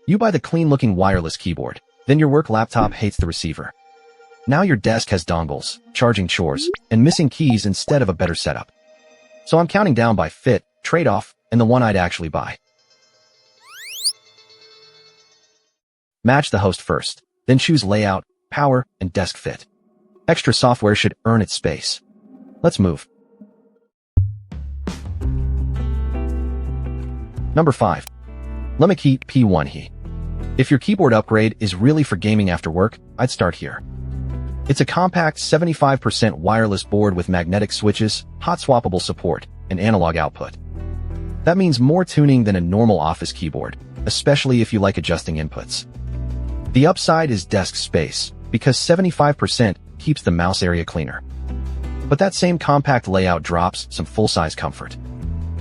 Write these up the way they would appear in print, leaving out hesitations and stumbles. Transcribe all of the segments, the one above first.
You buy the clean-looking wireless keyboard, then your work laptop hates the receiver. Now your desk has dongles, charging chores, and missing keys instead of a better setup. So I'm counting down by fit, trade-off, and the one I'd actually buy. Match the host first, then choose layout, power, and desk fit. Extra software should earn its space. Let's move. Number 5. Lemokey P1 HE. If your keyboard upgrade is really for gaming after work, I'd start here. It's a compact 75% wireless board with magnetic switches, hot swappable support, and analog output. That means more tuning than a normal office keyboard, especially if you like adjusting inputs. The upside is desk space, because 75% keeps the mouse area cleaner. But that same compact layout drops some full-size comfort.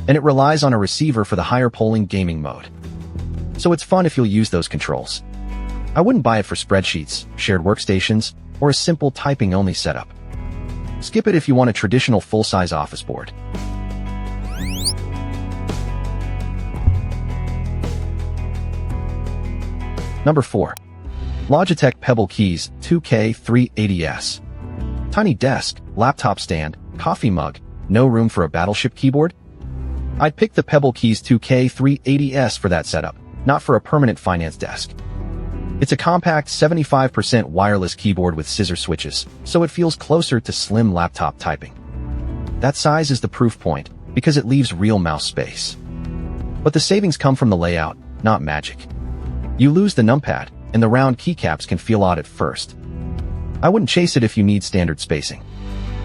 And it relies on a receiver for the higher polling gaming mode. So it's fun if you'll use those controls. I wouldn't buy it for spreadsheets, shared workstations, or a simple typing-only setup. Skip it if you want a traditional full-size office board. Number 4. Logitech Pebble Keys 2K380S. Tiny desk, laptop stand, coffee mug, no room for a battleship keyboard? I'd pick the Pebble Keys 2K380S for that setup, not for a permanent finance desk. It's a compact 75% wireless keyboard with scissor switches, so it feels closer to slim laptop typing. That size is the proof point, because it leaves real mouse space. But the savings come from the layout, not magic. You lose the numpad, and the round keycaps can feel odd at first. I wouldn't chase it if you need standard spacing.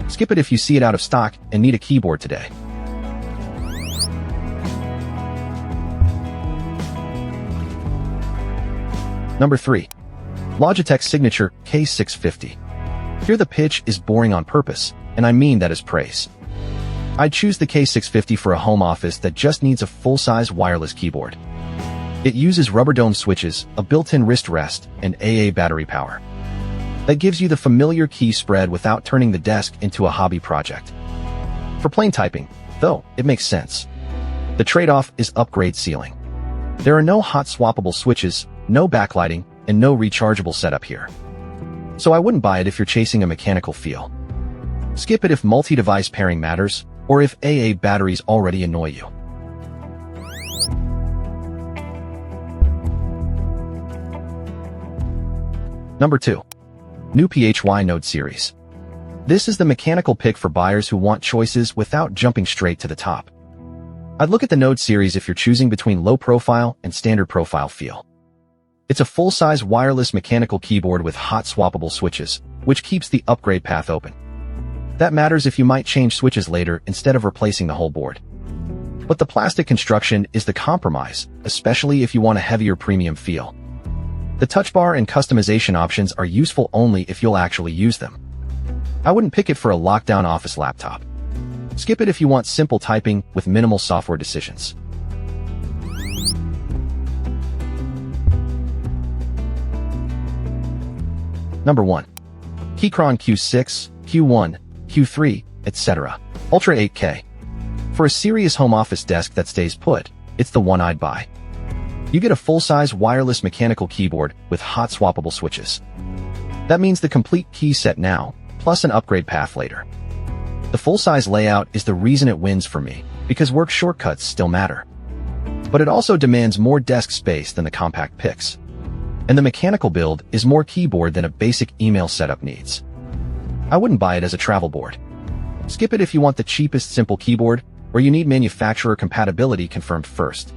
Skip it if you see it out of stock and need a keyboard today. Number 3. Logitech Signature K650. Here the pitch is boring on purpose, and I mean that as praise. I'd choose the K650 for a home office that just needs a full-size wireless keyboard. It uses rubber dome switches, a built-in wrist rest, and AA battery power. That gives you the familiar key spread without turning the desk into a hobby project. For plain typing, though, it makes sense. The trade-off is upgrade ceiling. There are no hot swappable switches, no backlighting, and no rechargeable setup here. So I wouldn't buy it if you're chasing a mechanical feel. Skip it if multi-device pairing matters, or if AA batteries already annoy you. Number 2. NuPhy Node Series. This is the mechanical pick for buyers who want choices without jumping straight to the top. I'd look at the Node Series if you're choosing between low profile and standard profile feel. It's a full-size wireless mechanical keyboard with hot swappable switches, which keeps the upgrade path open. That matters if you might change switches later instead of replacing the whole board. But the plastic construction is the compromise, especially if you want a heavier premium feel. The touch bar and customization options are useful only if you'll actually use them. I wouldn't pick it for a lockdown office laptop. Skip it if you want simple typing with minimal software decisions. Number 1. Keychron Q6, Q1, Q3, etc. Ultra 8K. For a serious home office desk that stays put, it's the one I'd buy. You get a full-size wireless mechanical keyboard with hot swappable switches. That means the complete key set now, plus an upgrade path later. The full-size layout is the reason it wins for me, because work shortcuts still matter. But it also demands more desk space than the compact picks. And the mechanical build is more keyboard than a basic email setup needs. I wouldn't buy it as a travel board. Skip it if you want the cheapest simple keyboard, or you need manufacturer compatibility confirmed first.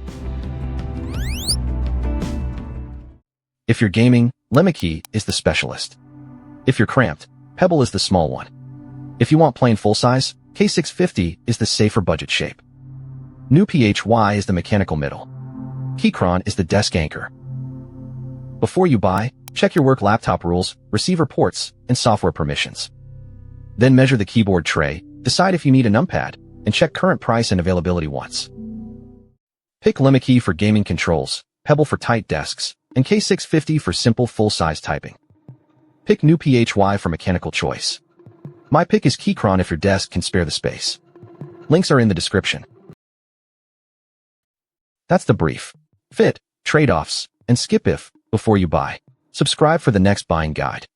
If you're gaming, Lemokey is the specialist. If you're cramped, Pebble is the small one. If you want plain full-size, K650 is the safer budget shape. NuPhy HE is the mechanical middle. Keychron is the desk anchor. Before you buy, check your work laptop rules, receiver ports, and software permissions. Then measure the keyboard tray, decide if you need a numpad, and check current price and availability once. Pick Lemokey for gaming controls, Pebble for tight desks, and K650 for simple full-size typing. Pick NuPhy HE for mechanical choice. My pick is Keychron if your desk can spare the space. Links are in the description. That's the brief. Fit, trade-offs, and skip if before you buy. Subscribe for the next buying guide.